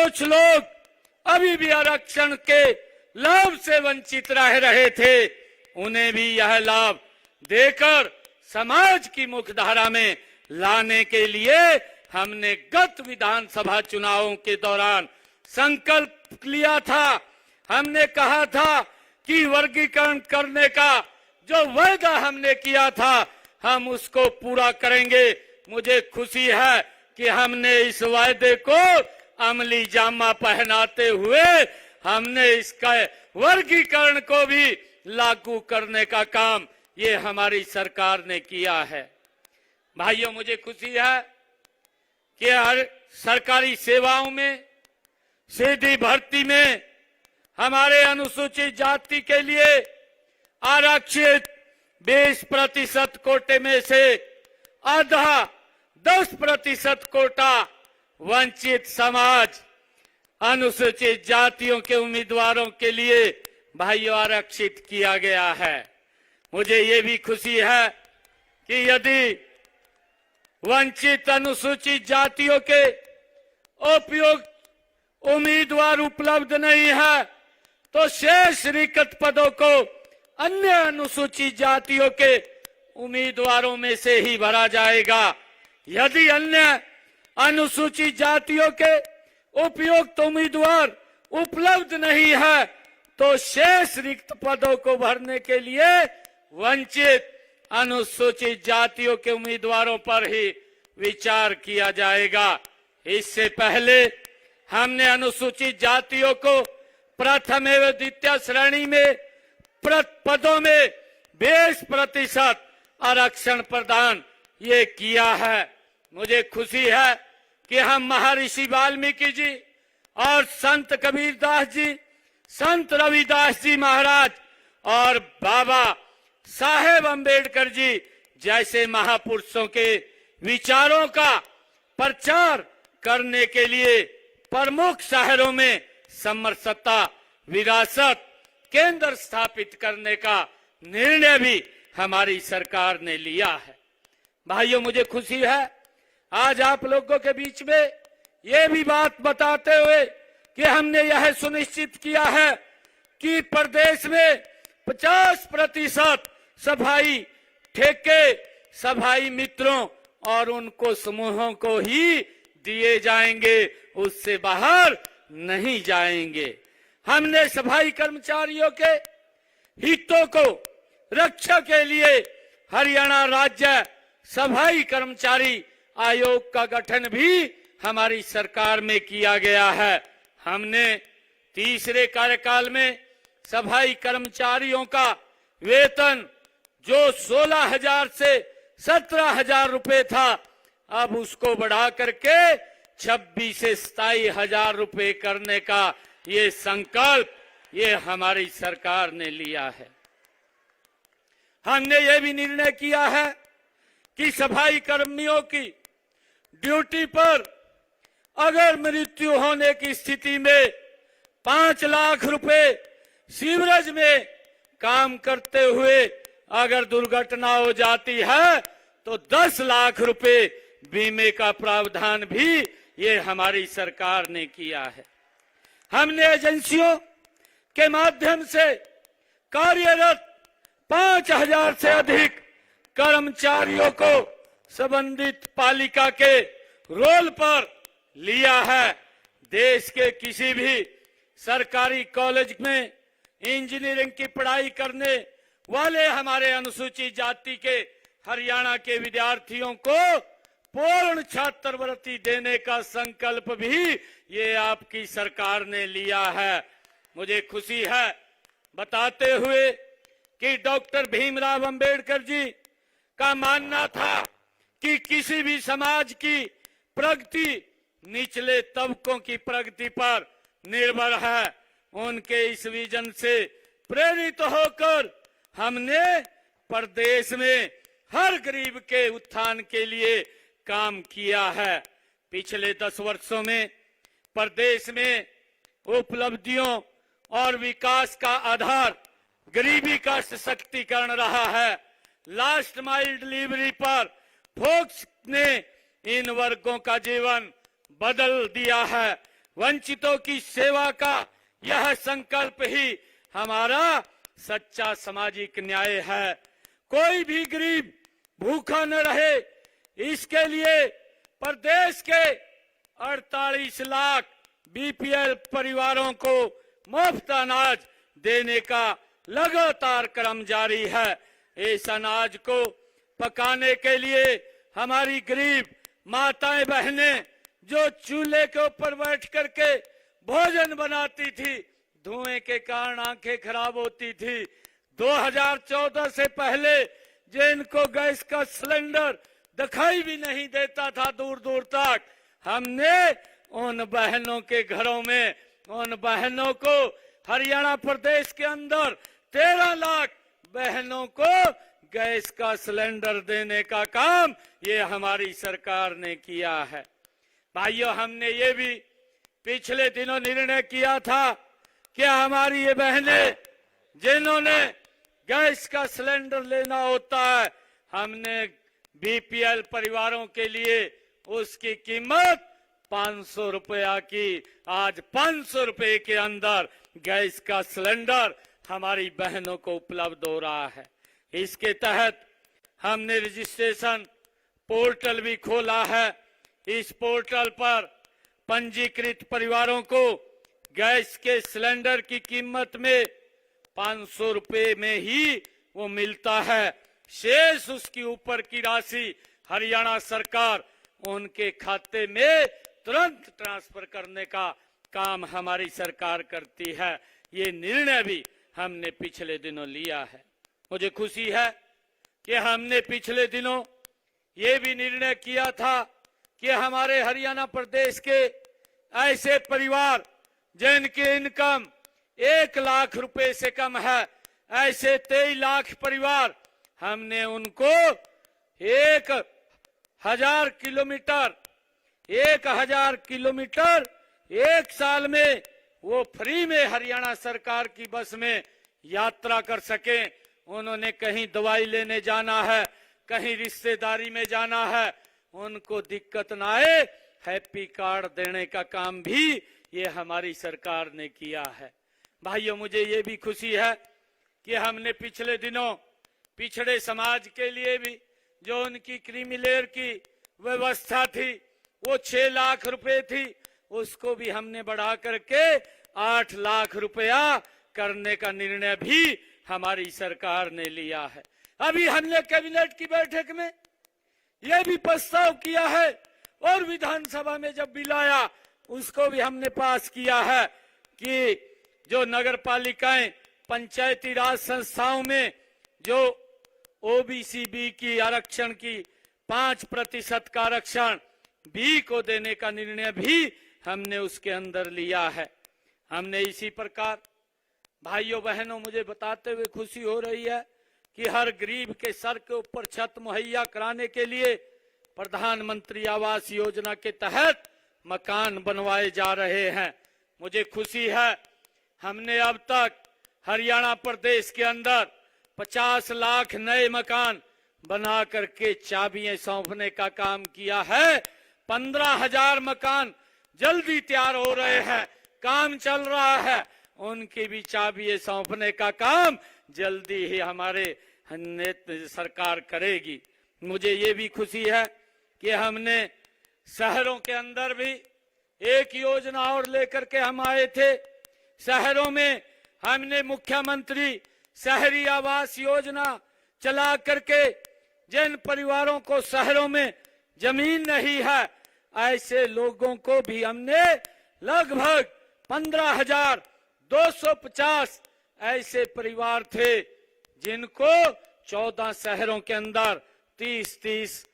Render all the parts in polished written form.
कुछ लोग अभी भी आरक्षण के लाभ से वंचित रह रहे थे, उन्हें भी यह लाभ देकर समाज की मुख्यधारा में लाने के लिए हमने गत विधानसभा चुनावों के दौरान संकल्प लिया था। हमने कहा था कि वर्गीकरण करने का जो वायदा हमने किया था हम उसको पूरा करेंगे। मुझे खुशी है कि हमने इस वायदे को अमली जामा पहनाते हुए हमने इसका वर्गीकरण को भी लागू करने का काम ये हमारी सरकार ने किया है। भाइयों, मुझे खुशी है कि हर सरकारी सेवाओं में सीधी भर्ती में हमारे अनुसूचित जाति के लिए आरक्षित 20% कोटे में से आधा 10% कोटा वंचित समाज अनुसूचित जातियों के उम्मीदवारों के लिए भाइयों आरक्षित किया गया है। मुझे ये भी खुशी है कि यदि वंचित अनुसूचित जातियों के उपयुक्त उम्मीदवार उपलब्ध नहीं है तो शेष रिक्त पदों को अन्य अनुसूचित जातियों के उम्मीदवारों में से ही भरा जाएगा। यदि अन्य अनुसूचित जातियों के उपयुक्त उम्मीदवार उपलब्ध नहीं है तो शेष रिक्त पदों को भरने के लिए वंचित अनुसूचित जातियों के उम्मीदवारों पर ही विचार किया जाएगा। इससे पहले हमने अनुसूचित जातियों को प्रथम एवं द्वितीय श्रेणी में पदों में 20% आरक्षण प्रदान ये किया है। मुझे खुशी है कि हम महर्षि वाल्मीकि जी और संत कबीरदास जी, संत रविदास जी महाराज और बाबा साहेब अम्बेडकर जी जैसे महापुरुषों के विचारों का प्रचार करने के लिए प्रमुख शहरों में समरसता विरासत केंद्र स्थापित करने का निर्णय भी हमारी सरकार ने लिया है। भाइयों, मुझे खुशी है आज आप लोगों के बीच में ये भी बात बताते हुए कि हमने यह सुनिश्चित किया है कि प्रदेश में 50% सफाई ठेके सफाई मित्रों और उनको समूहों को ही दिए जाएंगे, उससे बाहर नहीं जाएंगे। हमने सफाई कर्मचारियों के हितों को रक्षा के लिए हरियाणा राज्य सफाई कर्मचारी आयोग का गठन भी हमारी सरकार में किया गया है। हमने तीसरे कार्यकाल में सफाई कर्मचारियों का वेतन जो 16,000 से 17,000 रुपए था अब उसको बढ़ा करके 26 से 27,000 रुपए करने का ये संकल्प ये हमारी सरकार ने लिया है। हमने ये भी निर्णय किया है कि सफाई कर्मियों की ड्यूटी पर अगर मृत्यु होने की स्थिति में 5 लाख रुपए सीवरेज में काम करते हुए अगर दुर्घटना हो जाती है तो 10 लाख रुपए बीमे का प्रावधान भी ये हमारी सरकार ने किया है। हमने एजेंसियों के माध्यम से कार्यरत 5,000 से अधिक कर्मचारियों को संबंधित पालिका के रोल पर लिया है। देश के किसी भी सरकारी कॉलेज में इंजीनियरिंग की पढ़ाई करने वाले हमारे अनुसूचित जाति के हरियाणा के विद्यार्थियों को पूर्ण छात्रवृत्ति देने का संकल्प भी ये आपकी सरकार ने लिया है। मुझे खुशी है बताते हुए कि डॉक्टर भीमराव अंबेडकर जी का मानना था कि किसी भी समाज की प्रगति निचले तबकों की प्रगति पर निर्भर है। उनके इस विजन से प्रेरित होकर हमने प्रदेश में हर गरीब के उत्थान के लिए काम किया है। पिछले 10 वर्षों में प्रदेश में उपलब्धियों और विकास का आधार गरीबी का सशक्तिकरण रहा है। लास्ट माइल डिलीवरी पर फोकस ने इन वर्गों का जीवन बदल दिया है। वंचितों की सेवा का यह संकल्प ही हमारा सच्चा सामाजिक न्याय है। कोई भी गरीब भूखा न रहे, इसके लिए प्रदेश के 48 लाख बीपीएल परिवारों को मुफ्त अनाज देने का लगातार क्रम जारी है। इस अनाज को पकाने के लिए हमारी गरीब माताएं बहनें जो चूल्हे के ऊपर बैठ करके भोजन बनाती थी, धुएं के कारण आंखें खराब होती थी। 2014 से पहले जिनको गैस का सिलेंडर दिखाई भी नहीं देता था दूर दूर तक, हमने उन बहनों के घरों में, उन बहनों को हरियाणा प्रदेश के अंदर 13 लाख बहनों को गैस का सिलेंडर देने का काम ये हमारी सरकार ने किया है। भाइयों, हमने ये भी पिछले दिनों निर्णय किया था कि हमारी ये बहनें जिन्होंने गैस का सिलेंडर लेना होता है, हमने बीपीएल परिवारों के लिए उसकी कीमत 500 रुपया की, आज 500 रुपए के अंदर गैस का सिलेंडर हमारी बहनों को उपलब्ध हो रहा है। इसके तहत हमने रजिस्ट्रेशन पोर्टल भी खोला है। इस पोर्टल पर पंजीकृत परिवारों को गैस के सिलेंडर की कीमत में 500 रुपए में ही वो मिलता है। शेष उसकी ऊपर की राशि हरियाणा सरकार उनके खाते में तुरंत ट्रांसफर करने का काम हमारी सरकार करती है। ये निर्णय भी हमने पिछले दिनों लिया है। मुझे खुशी है कि हमने पिछले दिनों ये भी निर्णय किया था कि हमारे हरियाणा प्रदेश के ऐसे परिवार जिनकी इनकम 1 लाख रुपए से कम है, ऐसे 23 लाख परिवार, हमने उनको 1000 किलोमीटर 1 साल में वो फ्री में हरियाणा सरकार की बस में यात्रा कर सके। उन्होंने कहीं दवाई लेने जाना है, कहीं रिश्तेदारी में जाना है, उनको दिक्कत ना आए, हैप्पी कार्ड देने का काम भी ये हमारी सरकार ने किया है। भाइयों, मुझे ये भी खुशी है कि हमने पिछले दिनों पिछड़े समाज के लिए भी जो उनकी क्रीमी लेयर की व्यवस्था थी वो 6 लाख रुपए थी, उसको भी हमने बढ़ा करके 8 लाख रुपया करने का निर्णय भी हमारी सरकार ने लिया है। अभी हमने कैबिनेट की बैठक में यह भी प्रस्ताव किया है और विधानसभा में जब बिल आया उसको भी हमने पास किया है कि जो नगर पालिकाएं पंचायती राज संस्थाओं में जो ओबीसी बी की आरक्षण की 5% का आरक्षण बी को देने का निर्णय भी हमने उसके अंदर लिया है। हमने इसी प्रकार भाइयों बहनों, मुझे बताते हुए खुशी हो रही है कि हर गरीब के सर के ऊपर छत मुहैया कराने के लिए प्रधानमंत्री आवास योजना के तहत मकान बनवाए जा रहे हैं। मुझे खुशी है हमने अब तक हरियाणा प्रदेश के अंदर 50 लाख नए मकान बना करके चाबियां सौंपने का काम किया है। 15,000 मकान जल्दी तैयार हो रहे हैं, काम चल रहा है, उनकी भी चाबियां सौंपने का काम जल्दी ही हमारे सरकार करेगी। मुझे ये भी खुशी है कि हमने शहरों के अंदर भी एक योजना और लेकर के हम आए थे। शहरों में हमने मुख्यमंत्री शहरी आवास योजना चला करके जिन परिवारों को शहरों में जमीन नहीं है, ऐसे लोगों को भी हमने लगभग 15,250 ऐसे परिवार थे जिनको 14 शहरों के अंदर 30-30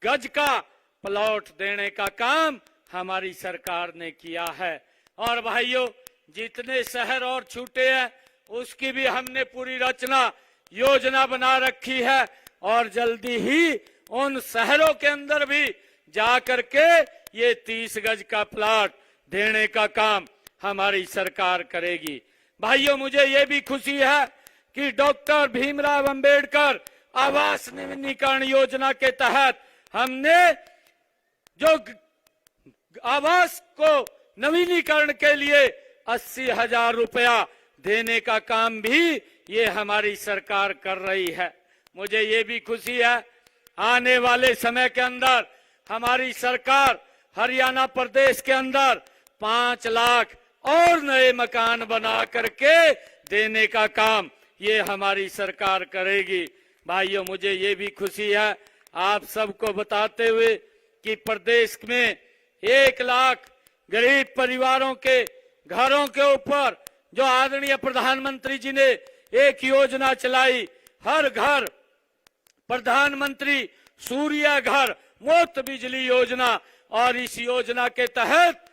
गज का प्लॉट देने का काम हमारी सरकार ने किया है। और भाइयों, जितने शहर और छूटे हैं उसकी भी हमने पूरी रचना योजना बना रखी है और जल्दी ही उन शहरों के अंदर भी जा करके ये 30 गज का प्लॉट देने का काम हमारी सरकार करेगी। भाइयों, मुझे ये भी खुशी है कि डॉक्टर भीमराव अंबेडकर आवास नवीनीकरण योजना के तहत हमने जो आवास को नवीनीकरण के लिए 80,000 रुपया देने का काम भी ये हमारी सरकार कर रही है। मुझे ये भी खुशी है, आने वाले समय के अंदर हमारी सरकार हरियाणा प्रदेश के अंदर 5 लाख और नए मकान बना करके देने का काम ये हमारी सरकार करेगी। भाइयों, मुझे ये भी खुशी है आप सबको बताते हुए कि प्रदेश में 1 लाख गरीब परिवारों के घरों के ऊपर जो आदरणीय प्रधानमंत्री जी ने एक योजना चलाई, हर घर प्रधानमंत्री सूर्य घर मुफ्त बिजली योजना, और इस योजना के तहत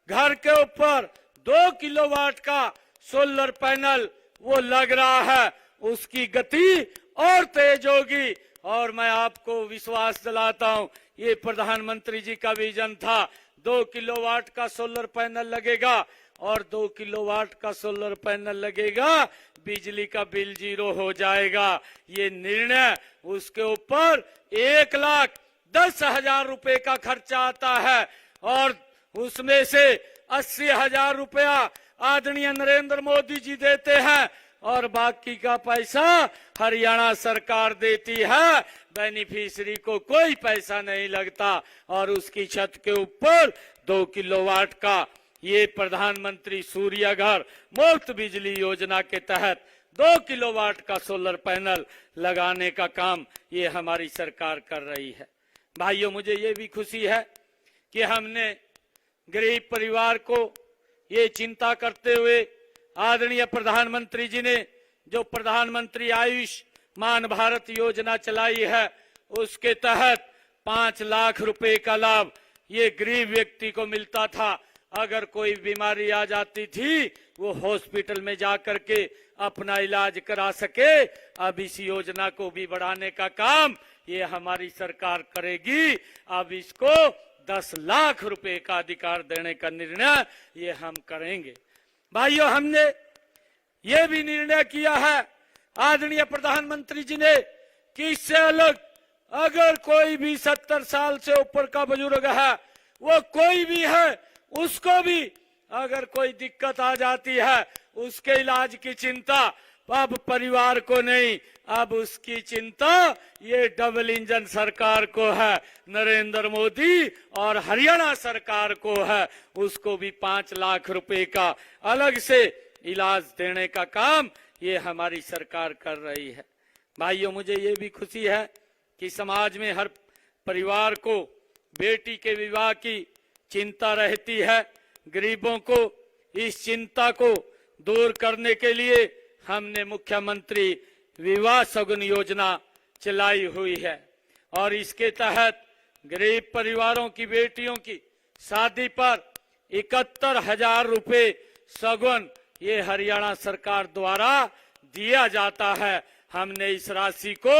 घर के ऊपर 2 किलोवाट का सोलर पैनल वो लग रहा है, उसकी गति और तेज होगी। और मैं आपको विश्वास दिलाता हूं, ये प्रधानमंत्री जी का विजन था, 2 किलोवाट का सोलर पैनल लगेगा और 2 किलोवाट का सोलर पैनल लगेगा, बिजली का बिल 0 हो जाएगा। ये निर्णय, उसके ऊपर 1,10,000 रुपए का खर्चा आता है और उसमें से 80,000 रुपया आदरणीय नरेंद्र मोदी जी देते हैं और बाकी का पैसा हरियाणा सरकार देती है। बेनिफिशियरी को कोई पैसा नहीं लगता और उसकी छत के ऊपर 2 किलोवाट का ये प्रधानमंत्री सूर्य घर मुफ्त बिजली योजना के तहत 2 किलोवाट का सोलर पैनल लगाने का काम ये हमारी सरकार कर रही है। भाइयों, मुझे ये भी खुशी है कि हमने गरीब परिवार को ये चिंता करते हुए आदरणीय प्रधानमंत्री जी ने जो प्रधानमंत्री आयुष्मान भारत योजना चलाई है, उसके तहत 5 लाख रुपए का लाभ ये गरीब व्यक्ति को मिलता था। अगर कोई बीमारी आ जाती थी, वो हॉस्पिटल में जाकर के अपना इलाज करा सके। अब इस योजना को भी बढ़ाने का काम ये हमारी सरकार करेगी। अब इसको 10 लाख रुपए का अधिकार देने का निर्णय ये हम करेंगे। भाइयों, हमने ये भी निर्णय किया है आदरणीय प्रधानमंत्री जी ने कि इससे अलग अगर कोई भी 70 साल से ऊपर का बुजुर्ग है, वो कोई भी है, उसको भी अगर कोई दिक्कत आ जाती है, उसके इलाज की चिंता अब परिवार को नहीं, अब उसकी चिंता ये डबल इंजन सरकार को है, नरेंद्र मोदी और हरियाणा सरकार को है। उसको भी 5 लाख रुपए का अलग से इलाज देने का काम ये हमारी सरकार कर रही है। भाइयों, मुझे ये भी खुशी है कि समाज में हर परिवार को बेटी के विवाह की चिंता रहती है। गरीबों को इस चिंता को दूर करने के लिए हमने मुख्यमंत्री विवाह सगुन योजना चलाई हुई है और इसके तहत गरीब परिवारों की बेटियों की शादी पर 71,000 रुपए सगुन ये हरियाणा सरकार द्वारा दिया जाता है। हमने इस राशि को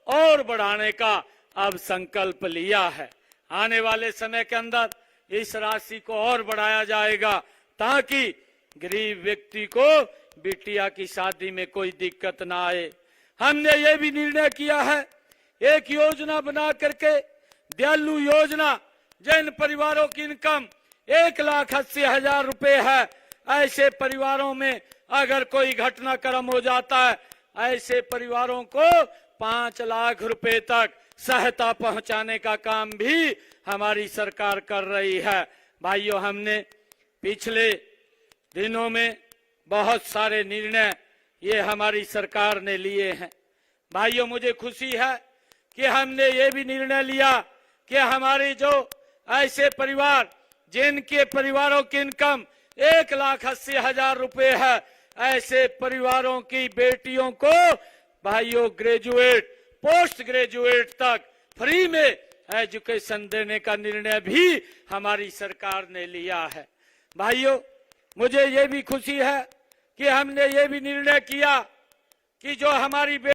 और बढ़ाने का अब संकल्प लिया है। आने वाले समय के अंदर इस राशि को और बढ़ाया जाएगा ताकि गरीब व्यक्ति को बिटिया की शादी में कोई दिक्कत ना आए। हमने ये भी निर्णय किया है, एक योजना बना करके दयालु योजना, जिन परिवारों की इनकम 1,80,000 रुपए है, ऐसे परिवारों में अगर कोई घटनाक्रम हो जाता है, ऐसे परिवारों को 5 लाख रुपए तक सहायता पहुंचाने का काम भी हमारी सरकार कर रही है। भाइयों, हमने पिछले दिनों में बहुत सारे निर्णय ये हमारी सरकार ने लिए हैं। भाइयों, मुझे खुशी है कि हमने ये भी निर्णय लिया कि हमारे जो ऐसे परिवार जिनके परिवारों की इनकम 1,80,000 रुपए है, ऐसे परिवारों की बेटियों को भाइयों ग्रेजुएट पोस्ट ग्रेजुएट तक फ्री में एजुकेशन देने का निर्णय भी हमारी सरकार ने लिया है। भाइयों, मुझे ये भी खुशी है कि हमने ये भी निर्णय किया कि जो हमारी